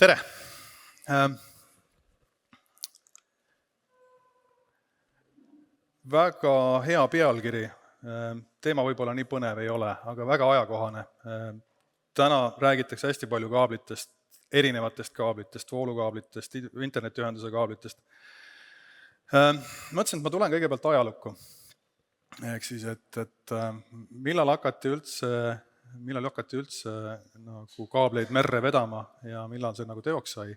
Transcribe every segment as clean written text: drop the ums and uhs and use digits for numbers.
Tere! Väga hea pealkiri. Teema võib-olla nii põnev ei ole, aga väga ajakohane. Täna räägitakse hästi palju kaablitest, erinevatest kaablitest, voolukaablitest, internetiühenduse kaablitest. Mõtlesin, et ma tulen kõigepealt ajalukku. Ehk siis, et millal hakati üldse nagu kaableid merre vedama ja millal see nagu teoks sai.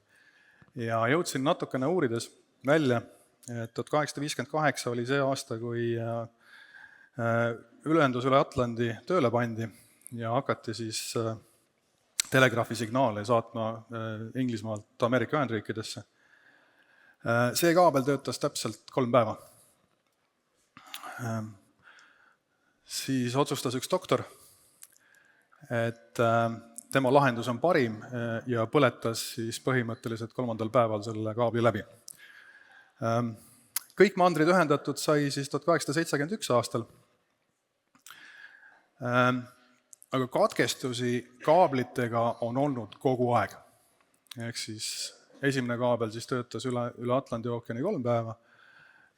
Ja jõudsin natukene uurides välja, et 1858 oli see aasta, kui ühendus üle Atlandi tööle pandi ja hakati siis telegraafisignaale saatma Inglismaalt Ameerika Ühendriikidesse. See kaabel töötas täpselt 3 päeva. Siis otsustas üks doktor, et tema lahendus on parim ja põletas siis põhimõtteliselt 3. päeval selle kaabli läbi. Kõik mandrid ühendatud sai siis 1871 aastal. Aga katkestusi kaablitega on olnud kogu aeg. Ehk siis esimene kaabel siis töötas üle Atlandi ookeani 3 päeva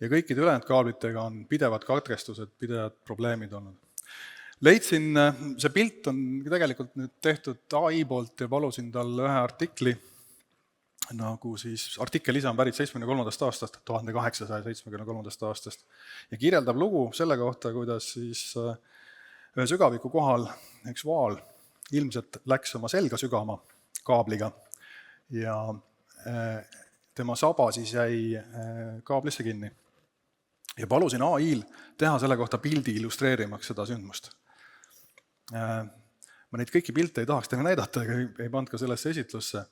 ja kõikide ülejäänud kaablitega on pidevad katkestused, pidevad probleemid olnud. Leidsin, see pilt on tegelikult nüüd tehtud AI poolt ja palusin talle ühe artikli, nagu siis artikkel ise on pärit 73. aastast, 1873. aastast ja kirjeldab lugu selle kohta, kuidas siis ühe sügaviku kohal üks vaal ilmselt läks oma selga sügama kaabliga ja tema saba siis jäi kaablisse kinni. Ja palusin AI-l teha selle kohta pildi illustreerimaks seda sündmust. Ma neid kõiki pilte ei tahaks teile näidata, ega ei pannud ka sellesse esitlusse.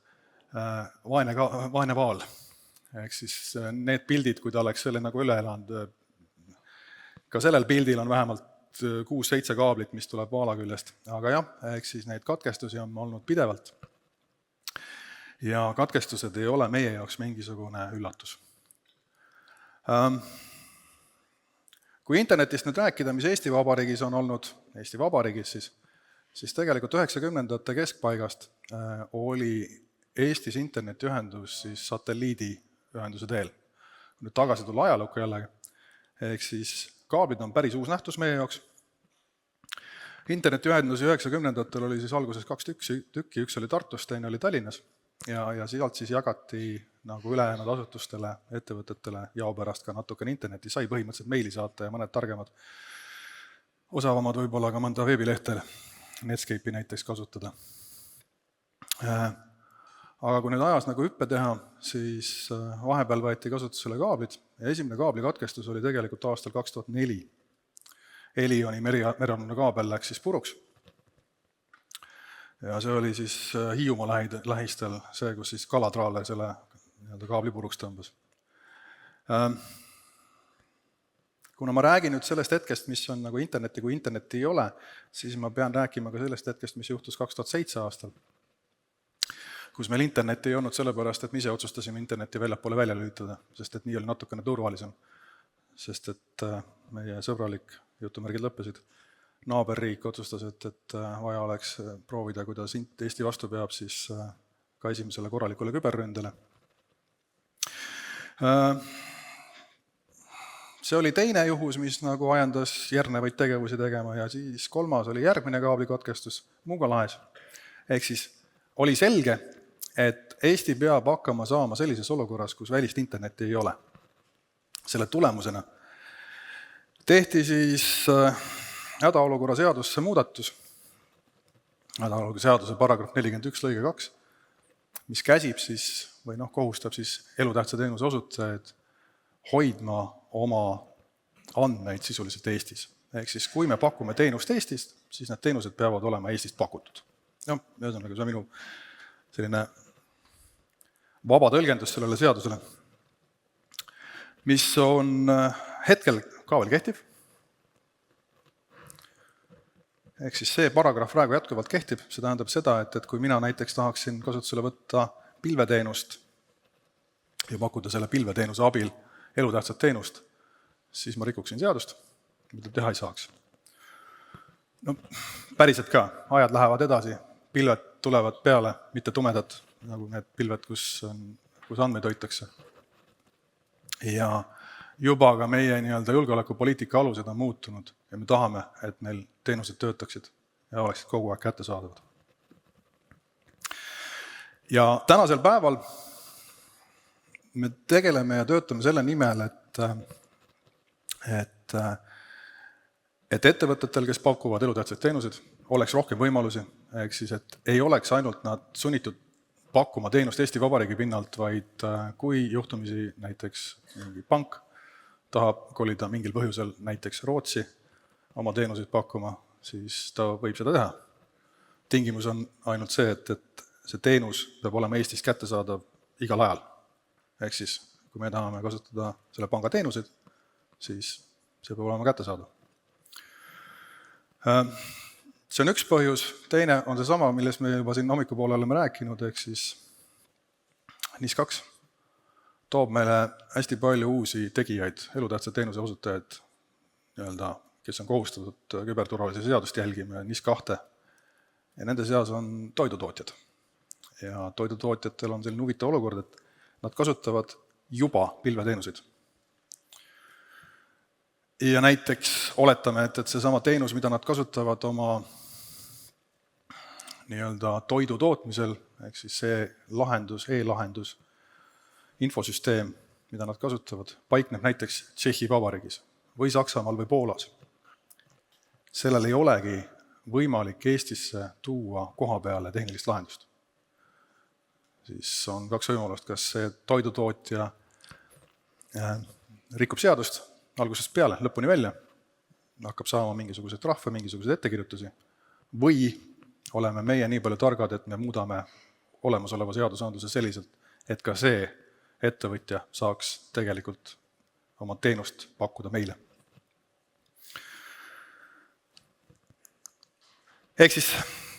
Vaene vaal. Ehk siis need pildid, kui ta oleks selle nagu üle elanud, ka sellel pildil on vähemalt 6-7 kaablit, mis tuleb vaala küljest. Aga jah, ehk siis neid katkestusi on olnud pidevalt. Ja katkestused ei ole meie jaoks mingisugune üllatus. Kui internetist nüüd rääkida, mis Eesti Vabariigis on olnud, Eesti Vabariigis siis tegelikult 90. keskpaigast oli Eestis internetiühendus siis satelliidiühenduse teel. Nüüd tagasi tulla ajalukku jällegi. Ehk siis kaablid on päris uus nähtus meie jaoks. Internetiühendus 90. oli siis alguses 2 tükki, üks oli Tartus, teine oli Tallinnas. Ja sealt siis jagati nagu ülejäänud asutustele, ettevõtetele jao pärast ka natukene interneti, sai põhimõtteliselt meili saata ja mõned targemad, osavamad võib-olla ka mõnda veebilehtel, Netscape'i näiteks kasutada. Aga kui nüüd ajas nagu hüppe teha, siis vahepeal võeti kasutusele kaablid ja esimene kaabli katkestus oli tegelikult aastal 2004. Elioni merealune kaabel läks siis puruks. Ja see oli siis Hiiumaa lähistel see, kus siis Kalatraale selle kaabli puruks tõmbas. Kuna ma räägin nüüd sellest hetkest, mis on nagu interneti, kui internetti ei ole, siis ma pean rääkima ka sellest hetkest, mis juhtus 2007 aastal, kus meil internet ei olnud sellepärast, et me ise otsustasime interneti väljapoole välja lülitada, sest et nii oli natukene turvalisem, sest et meie sõbralik jutumärgid lõppesid. Naaberriik otsustas, et vaja oleks proovida, kuidas Eesti vastu peab siis ka esimesele korralikule küberründele. See oli teine juhus, mis nagu ajendas järgnevaid tegevusi tegema ja siis 3. oli järgmine kaablikatkestus Muuga lahes. Ehk siis oli selge, et Eesti peab hakkama saama sellises olukorras, kus välist internetti ei ole. Selle tulemusena tehti siis hädaolukorra seadusse muudatus, hädaolukorra seaduse paragrahv 41 lõige 2, mis käsib siis, või kohustab siis elutähtsa teenuse osutajaid hoidma oma andmeid sisuliselt Eestis. Ehk siis kui me pakume teenust Eestist, siis need teenused peavad olema Eestist pakutud. Ühesõnaga, see on minu selline vaba tõlgendus sellele seadusele, mis on hetkel ka veel kehtiv. Ehk siis see paragrahv praegu jätkuvalt kehtib, see tähendab seda, et kui mina näiteks tahaksin kasutusele võtta pilveteenust ja pakkuda selle pilveteenuse abil elutähtsat teenust, siis ma rikuksin seadust, mida teha ei saaks. Päriselt ka, ajad lähevad edasi, pilved tulevad peale, mitte tumedad, nagu need pilved, kus andmeid hoitakse. Ja juba ka meie julgeolekupoliitika alused on muutunud ja me tahame, et meil teenused töötaksid ja oleksid kogu aeg kättesaadavad. Ja tänasel päeval me tegeleme ja töötame selle nimel, et ettevõtetel, kes pakuvad elutähtsaid teenuseid, oleks rohkem võimalusi, ehk siis, et ei oleks ainult nad sunnitud pakkuma teenust Eesti Vabariigi pinnalt, vaid kui juhtumisi näiteks mingi pank tahab kolida mingil põhjusel näiteks Rootsi oma teenuseid pakkuma, siis ta võib seda teha. Tingimus on ainult see, et see teenus peab olema Eestis kättesaadav igal ajal. Ehk siis, kui me tahame kasutada selle panga teenuseid, siis see peab olema kättesaadav. See on üks põhjus, teine on see sama, millest me juba siin hommikupoole oleme rääkinud, ehk siis NIS2 toob meile hästi palju uusi tegijaid, elutähtsad teenuse osutajaid, kes on kohustatud küberturvalisuse seadust jälgima ja NIS2. Ja nende seas on toidutootjad. Ja toidutootjatel on selline huvitav olukord, et nad kasutavad juba pilveteenuseid. Ja näiteks oletame, et seesama teenus, mida nad kasutavad oma toidu tootmisel, ehk siis see lahendus, e-lahendus, infosüsteem, mida nad kasutavad, paikneb näiteks Tšehhi Vabariigis või Saksamaal või Poolas. Sellel ei olegi võimalik Eestisse tuua koha peale tehnilist lahendust. Siis on kaks võimalust, kas see toidutootja rikub seadust algusest peale, lõpuni välja, hakkab saama mingisuguseid trahve, mingisuguseid ettekirjutusi, või oleme meie nii palju targad, et me muudame olemasoleva seadusandluse selliselt, et ka see ettevõtja saaks tegelikult oma teenust pakkuda meile. Ehk siis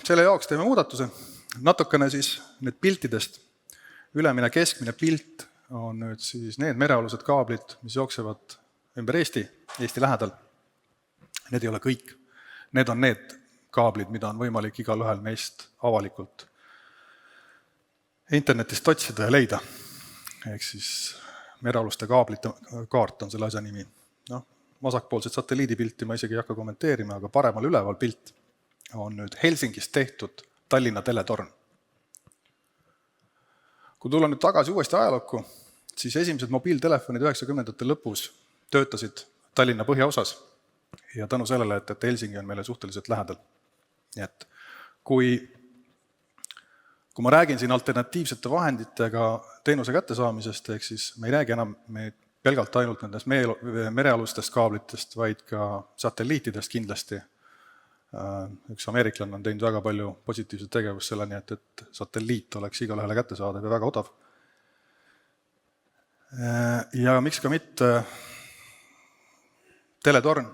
selle jaoks teeme muudatuse. Natukene siis need piltidest. Ülemine keskmine pilt on nüüd siis need merealused kaablid, mis jooksevad ümber Eesti lähedal. Need ei ole kõik. Need on need kaablid, mida on võimalik igal ühel meist avalikult internetist otsida ja leida. Ehk siis merealuste kaablite kaart on selle asja nimi. Vasakpoolset satelliidipilti ma isegi ei hakka kommenteerima, aga paremal üleval pilt on nüüd Helsingist tehtud Tallinna teletorn. Kui tulla nüüd tagasi uuesti ajalukku, siis esimesed mobiiltelefonid 90ndate lõpus töötasid Tallinna põhjaosas ja tänu sellele, et Helsingi on meile suhteliselt lähedal. Nii et kui ma räägin siin alternatiivsete vahenditega teenuse kättesaamisest, ehk siis me ei räägi enam pelgalt ainult nendest merealustest kaablitest, vaid ka satelliitidest kindlasti. Üks ameeriklane on teinud väga palju positiivset tegevust selleni, et satelliit oleks igale ühele kättesaadav ja väga odav. Ja miks ka mitte teletorn,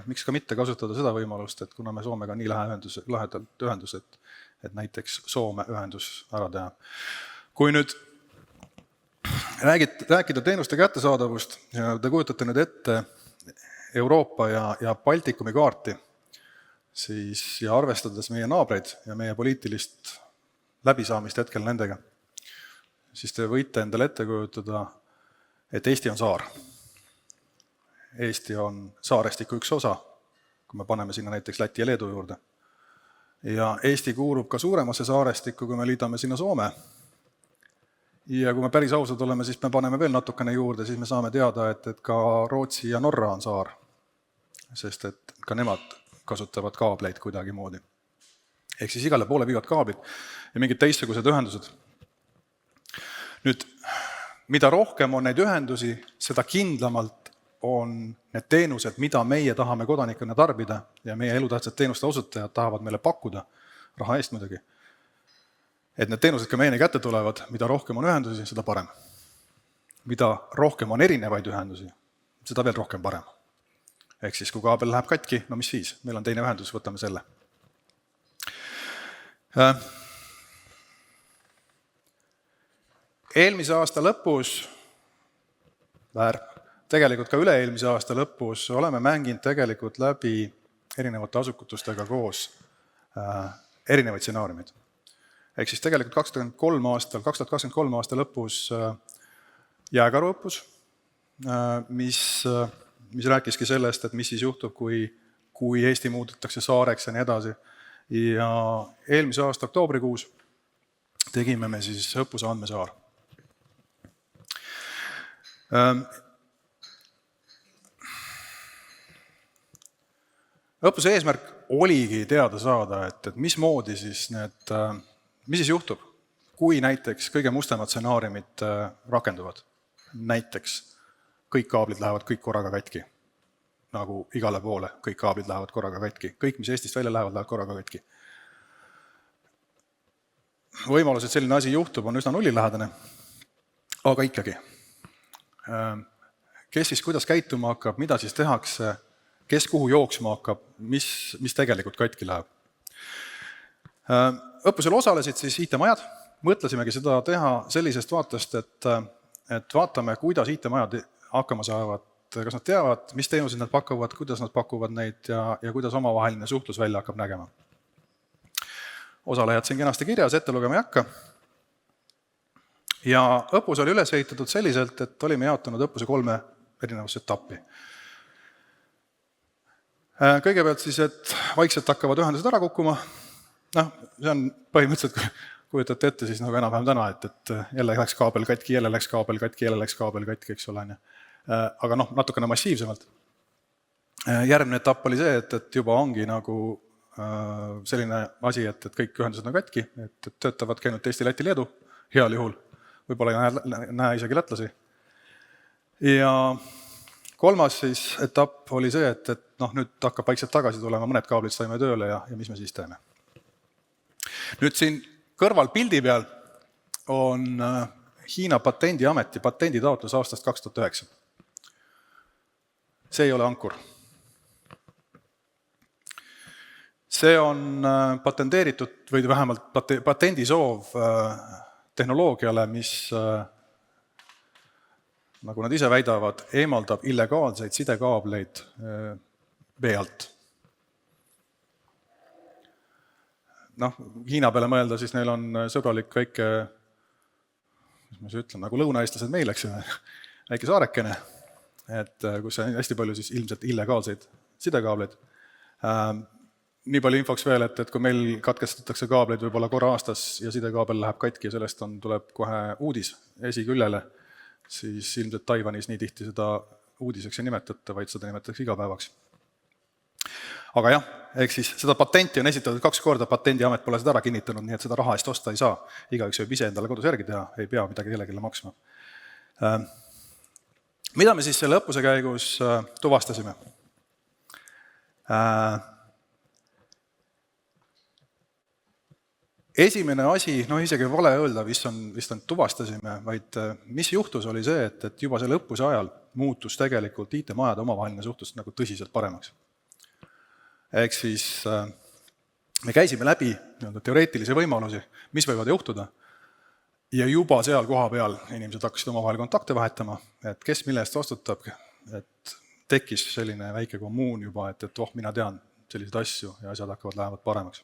miks ka mitte kasutada seda võimalust, et kuna me Soomega nii lähedalt ühendus, et näiteks Soome ühendus ära teha. Kui nüüd rääkida teenuste kättesaadavust ja te kujutate nüüd ette Euroopa ja Baltikumi kaarti, siis ja arvestades meie naabreid ja meie poliitilist läbisaamist hetkel nendega, siis te võite endale ette kujutada, et Eesti on saar. Eesti on saarestiku üks osa, kui me paneme sinna näiteks Läti ja Leedu juurde. Ja Eesti kuulub ka suuremasse saarestikku, kui me liidame sinna Soome. Ja kui me päris ausad oleme, siis me paneme veel natukene juurde, siis me saame teada, et ka Rootsi ja Norra on saar, sest et ka nemad kasutavad kaableid kuidagi moodi. Ehk siis igale poole viivad kaablid ja mingid teistsugused ühendused. Nüüd, mida rohkem on neid ühendusi, seda kindlamalt on need teenused, mida meie tahame kodanikena tarbida ja meie elutähtsad teenuste osutajad tahavad meile pakkuda, raha eest muidugi. Et need teenused ka meieni kätte tulevad, mida rohkem on ühendusi, seda parem. Mida rohkem on erinevaid ühendusi, seda veel rohkem parem. Ehk siis, kui kaabel läheb katki, no mis siis? Meil on teine ühendus, võtame selle. Eelmise aasta lõpus, tegelikult ka üle-eelmise aasta lõpus oleme mänginud tegelikult läbi erinevate asukutustega koos erinevaid stsenaariumeid. Ehk siis tegelikult 2023 aasta lõpus jääkaru õppus, mis rääkiski sellest, et mis siis juhtub, kui Eesti muudetakse saareks ja nii edasi. Ja eelmise aasta oktoobrikuus tegime me siis õppuse Andmesaar. Õppuse eesmärk oligi teada saada, et mismoodi siis mis siis juhtub, kui näiteks kõige mustemad stsenaariumid rakenduvad. Näiteks kõik kaablid lähevad kõik korraga katki, nagu igale poole kõik kaablid lähevad korraga katki. Kõik, mis Eestist välja lähevad korraga katki. Võimalus, et selline asi juhtub, on üsna nullilähedane, aga ikkagi. Kes siis kuidas käituma hakkab, mida siis tehakse, kes kuhu jooksma hakkab, mis tegelikult katki läheb. Õppusel osalesid siis IT-majad, mõtlesimegi seda teha sellisest vaatest, et vaatame, kuidas IT-majad hakkama saavad, kas nad teavad, mis teenuseid nad pakuvad, kuidas nad pakuvad neid ja kuidas omavaheline suhtlus välja hakkab nägema. Osalejad siin kenasti kirjas, ette lugema ei hakka. Ja õppus oli üles ehitatud selliselt, et olime jaotunud õppuse 3 erinevasse etappi. Kõigepealt siis, et vaikselt hakkavad ühendused ära kukkuma. See on põhimõtteliselt, kujutate ette siis nagu enam-vähem täna, et jälle läks kaabel katki, jälle läks kaabel katki, jälle läks kaabel katki, eks ole. Aga natukene massiivsemalt. Järgmine etapp oli see, et juba ongi nagu selline asi, et kõik ühendused on katki, et töötavad käinud Eesti, Läti, Leedu, heal juhul. Võib-olla ei näe isegi lätlasi. Ja kolmas siis etapp oli see, et nüüd hakkab vaikselt tagasi tulema, mõned kaablid saime tööle ja mis me siis teeme. Nüüd siin kõrval pildi peal on Hiina patendiameti patenditaotlus aastast 2009. See ei ole ankur. See on patenteeritud või vähemalt patendisoov tehnoloogiale, mis, nagu nad ise väidavad, eemaldab illegaalseid sidekaableid vee alt. Hiina peale mõelda, siis neil on sõbralik väike, mis ma ütlen, nagu lõunaeestlased meil, eks väike saarekene, kus on hästi palju siis ilmselt illegaalseid sidekaableid. Nii palju infoks veel, et kui meil katkestatakse kaableid võib-olla korra aastas ja sidekaabel läheb katki ja sellest tuleb kohe uudis esiküljele, siis ilmselt Taiwanis nii tihti seda uudiseks ei nimetata, vaid seda nimetatakse igapäevaks. Aga jah, ehk siis seda patenti on esitatud 2 korda, patendiamet pole seda ära kinnitanud, nii et seda raha eest osta ei saa. Igaüks võib ise endale kodus järgi teha, ei pea midagi kellelegi maksma. Mida me siis selle õppuse käigus tuvastasime? Esimene asi, isegi vale öelda, vist on tuvastasime, vaid mis juhtus oli see, et juba selle õppuse ajal muutus tegelikult IT-majade omavaheline suhtlus nagu tõsiselt paremaks. Ehk siis me käisime läbi teoreetilisi võimalusi, mis võivad juhtuda ja juba seal koha peal inimesed hakkasid omavahel kontakte vahetama, et kes mille eest vastutab, et tekkis selline väike kommuun juba, et mina tean selliseid asju ja asjad lähevad paremaks.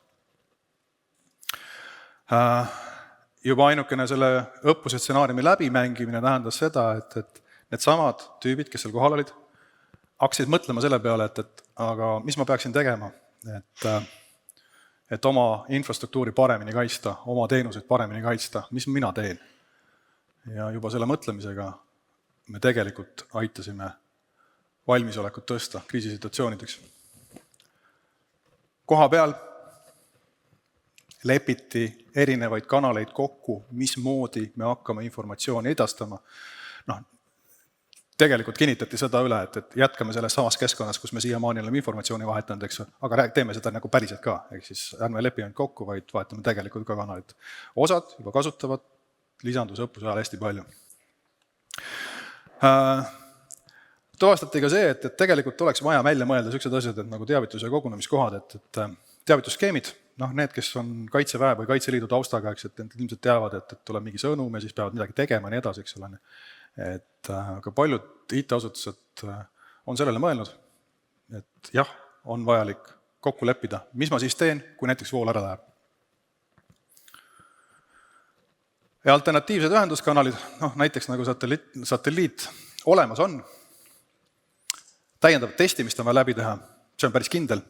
Juba ainukene selle õppuse stsenaariumi läbimängimine tähendas seda, et need samad tüübid, kes seal kohal olid, hakkasid mõtlema selle peale, aga mis ma peaksin tegema, et oma infrastruktuuri paremini kaitsta, oma teenuseid paremini kaitsta, mis mina teen. Ja juba selle mõtlemisega me tegelikult aitasime valmisolekut tõsta kriisisituatsioonideks. Koha peal lepiti erinevaid kanaleid kokku, mismoodi me hakkame informatsiooni edastama. Tegelikult kinnitati seda üle, et jätkame selles samas keskkonnas, kus me siiamaani oleme informatsiooni vahetanud, aga teeme seda nagu päriselt ka. Ehk siis ärme lepi ainult kokku, vaid vahetame tegelikult ka kanalit. Osad juba kasutavad, lisandus õppuse ajal hästi palju. Tuvastati ka see, et tegelikult oleks vaja välja mõelda sellised asjad, et nagu teavitus- ja kogunemiskohad, et teavitusskeemid, need, kes on Kaitseväe või Kaitseliidu taustaga, et ilmselt teavad, et tuleb mingi sõnum ja siis peavad midagi tegema ja nii edasi, eks ole. Aga paljud IT-asutused on sellele mõelnud, et jah, on vajalik kokku leppida, mis ma siis teen, kui näiteks vool ära läheb. Ja alternatiivsed ühenduskanalid, näiteks nagu satelliit olemas on, täiendavat testimist on vaja läbi teha, see on päris kindel.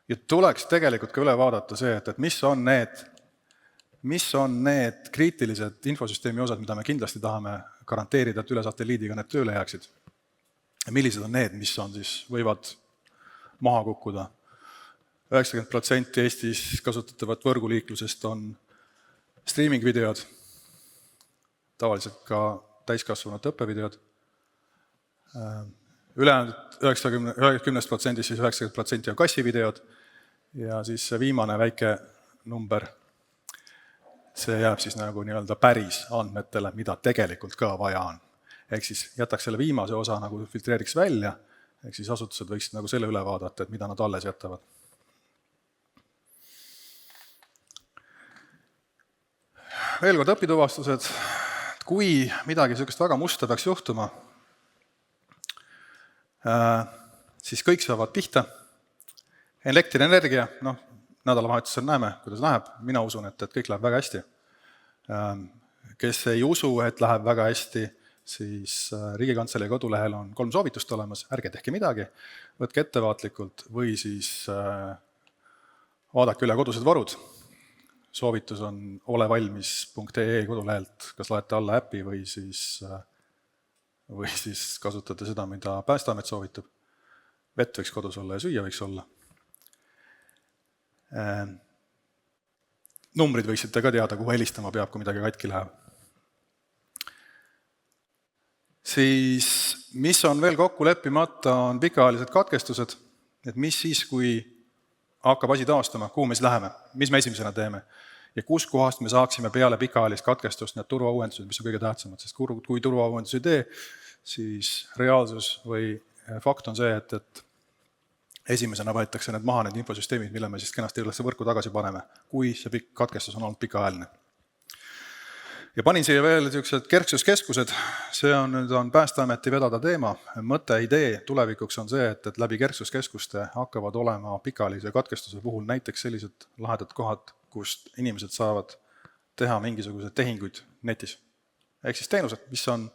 Ja tuleks tegelikult ka üle vaadata see, et mis on need kriitilised infosüsteemi osad, mida me kindlasti tahame garanteerida, et üle satelliidiga need tööle jääksid. Ja millised on need, mis on siis, võivad maha kukkuda. 90% Eestis kasutatavat võrguliiklusest on streaming-videod, tavaliselt ka täiskasvanute õppevideod. Ülejäänud 90% siis 90% on kassivideod ja siis see viimane väike number, see jääb siis nagu nii-öelda päris andmetele, mida tegelikult ka vaja on. Ehk siis jätaks selle viimase osa nagu filtreeriks välja, ehk siis asutused võiksid nagu selle üle vaadata, et mida nad alles jätavad. Veel kord õpituvastused, kui midagi sellist väga musta peaks juhtuma, siis kõik saavad pihta. Elektrienergia, nädalavahetusel näeme, kuidas läheb. Mina usun, et kõik läheb väga hästi. Kes ei usu, et läheb väga hästi, siis Riigikantselei kodulehel on 3 soovitust olemas. Ärge tehke midagi, võtke ettevaatlikult või siis vaadake üle kodused varud. Soovitus on olevalmis.ee kodulehelt, kas laete alla äpi või siis kasutate seda, mida Päästeamet soovitab. Vett võiks kodus olla ja süüa võiks olla. Numbrid võiksite ka teada, kuhu helistama peab, kui midagi katki läheb. Siis, mis on veel kokku leppimata, on pikaajalised katkestused. Et mis siis, kui hakkab asi taastama, kuhu me siis läheme, mis me esimesena teeme ja kus kohast me saaksime peale pikaajalist katkestust need turvauuendused, mis on kõige tähtsamad, sest kui turvauuendus ei tee, siis reaalsus või fakt on see, et esimesena võetakse need maha, need infosüsteemid, mille me siis kenasti üles võrku tagasi paneme, kui see katkestus on olnud pikaajaline. Ja panin siia veel sellised kerksuskeskused, see on Päästeameti vedada teema. Mõte, idee tulevikuks on see, et läbi kerksuskeskuste hakkavad olema pikaajalise katkestuse puhul näiteks sellised lahedad kohad, kust inimesed saavad teha mingisuguseid tehinguid netis. Ehk siis teenused, mis on,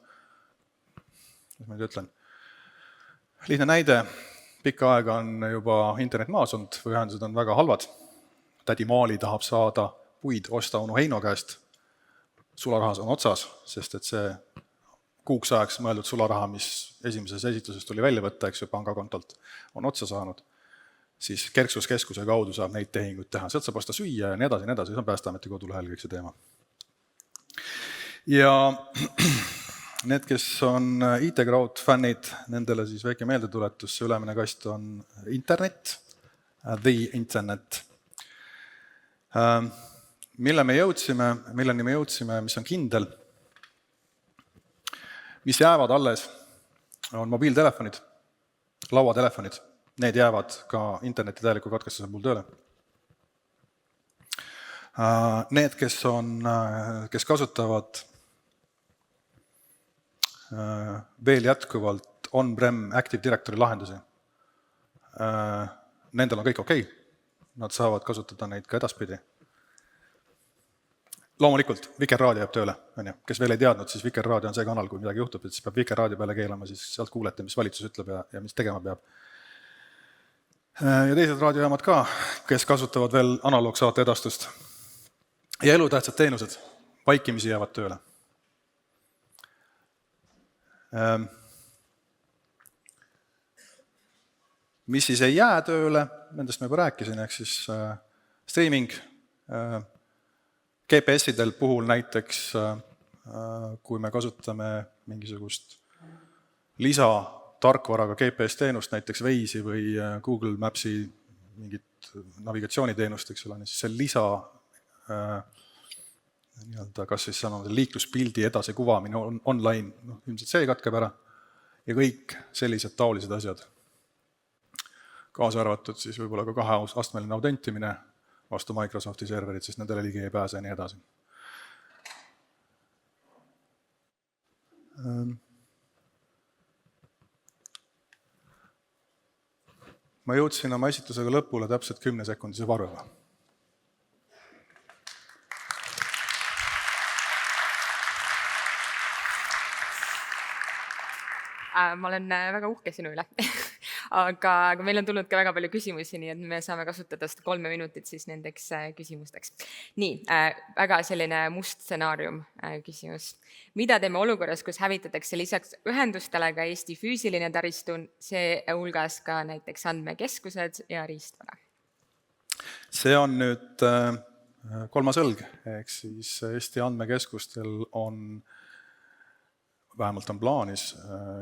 mis ma nüüd ütlen, lihtne näide, pikka aega on juba internet maas olnud või ühendused on väga halvad. Tädi Maali tahab saada puid osta onu Heino käest. Sularahas on otsas, sest et see kuuks ajaks mõeldud sularaha, mis esimeses esituses tuli välja võtta, eks ju, pangakontolt, on otsa saanud. Siis kerksuskeskuse kaudu saab neid tehinguid teha. Sealt saab osta süüa ja nii edasi, see on Päästeameti kodulehel kõik see teema. Ja need, kes on IT-Crowd fännid, nendele siis väike meeldetuletus, see ülemine kast on internet, the internet. Milleni me jõudsime, mis on kindel, mis jäävad alles, on mobiiltelefonid, lauatelefonid. Need jäävad ka interneti täieliku katkestuse puhul tööle. Need, kes kasutavad veel jätkuvalt on-prem Active Directory lahendusi, nendel on kõik okei. Nad saavad kasutada neid ka edaspidi. Loomulikult, Vikerraadio jääb tööle. Kes veel ei teadnud, siis Vikerraadio on see kanal, kui midagi juhtub, et siis peab Vikerraadio peale keelama, siis sealt kuulete, mis valitsus ütleb ja mis tegema peab. Ja teised raadiojaamad ka, kes kasutavad veel analoogsaate edastust. Ja elutähtsad teenused, vaikimisi jäävad tööle. Mis siis ei jää tööle, nendest ma juba rääkisin, ehk siis streaming, GPS-idel puhul näiteks, kui me kasutame mingisugust lisatarkvaraga GPS-teenust, näiteks Waze'i või Google Maps'i mingit navigatsiooniteenust, eks ole, siis see lisa, kas siis liikluspildi edasi kuvamine online, ilmselt see katkeb ära ja kõik sellised taolised asjad. Kaasa arvatud siis võib-olla ka 2-astmeline autentimine vastu Microsofti serverid, sest nendele ligi ei pääse ja nii edasi. Ma jõudsin oma esitlusega lõpule täpselt 10-sekundise varuga. Ma olen väga uhke sinu üle. aga meil on tulnud ka väga palju küsimusi, nii et me saame kasutada seda 3 minutit siis nendeks küsimusteks. Nii, väga selline must stsenaarium küsimus. Mida teeme olukorras, kus hävitatakse lisaks ühendustele ka Eesti füüsiline taristu, see hulgas ka näiteks andmekeskused ja riistvara? See on nüüd kolmas õlg, ehk siis Eesti andmekeskustel on, vähemalt on plaanis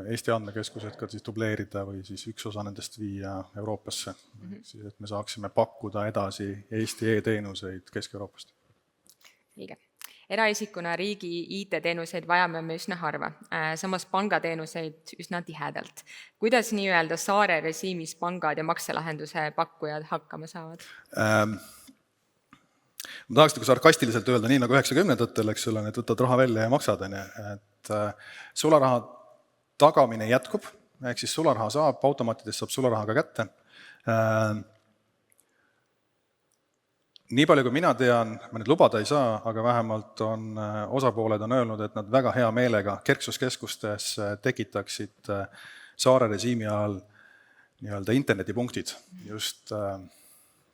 Eesti andmekeskused ka siis dubleerida või siis üks osa nendest viia Euroopasse, siis et me saaksime pakkuda edasi Eesti e-teenuseid Kesk-Euroopast. Õige. Eraisikuna riigi IT-teenuseid vajame me üsna harva, samas pangateenuseid üsna tihedalt. Kuidas nii-öelda saare režiimis pangad ja makselahenduse pakkujad hakkama saavad? Ma tahaks nagu sarkastiliselt öelda, nii nagu 90-ndatel, eks ole, et võtad raha välja ja maksad, et sularaha tagamine jätkub, ehk siis sularaha saab, automaatidest saab sularaha ka kätte. Nii palju, kui mina tean, ma nüüd lubada ei saa, aga vähemalt on osapooled on öelnud, et nad väga hea meelega kerksuskeskustes tekitaksid saare režiimi all nii-öelda internetipunktid just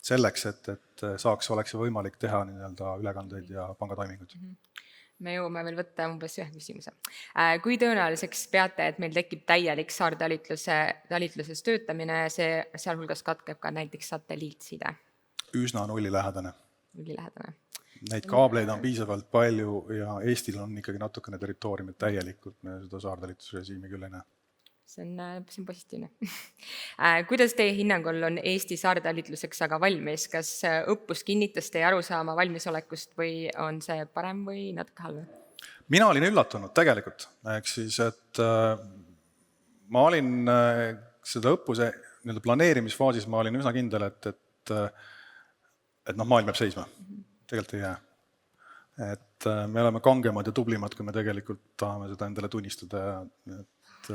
selleks, et oleks võimalik teha nii-öelda ülekandeid ja pangatoiminguid. Me jõuame veel võtta umbes ühe küsimuse. Kui tõenäoliseks peate, et meil tekib täielik saartalitluses töötamine, see sealhulgas katkeb ka näiteks satelliitside? Üsna nullilähedane. Nullilähedane. Neid kaableid on piisavalt palju ja Eestil on ikkagi natukene territooriumid täielikult, me seda saartalitlusrežiimi küll ei näe. See on positiivne. Kuidas teie hinnangul on Eesti saartalitluseks aga valmis? Kas õppus kinnitas teie arusaama valmisolekust või on see parem või natuke halvem? Mina olin üllatunud tegelikult, ehk siis, et ma olin seda õppuse planeerimisfaasis, ma olin üsna kindel, et maailm jääb seisma. Tegelikult ei jää. Et me oleme kangemad ja tublimad, kui me tegelikult tahame seda endale tunnistada, et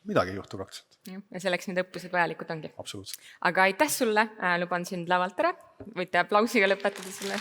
midagi ei juhtu praktiliselt. Ja selleks need õppused vajalikud ongi. Absoluutselt. Aga aitäh sulle, luban sind lavalt ära. Võite aplausiga lõpetada selle.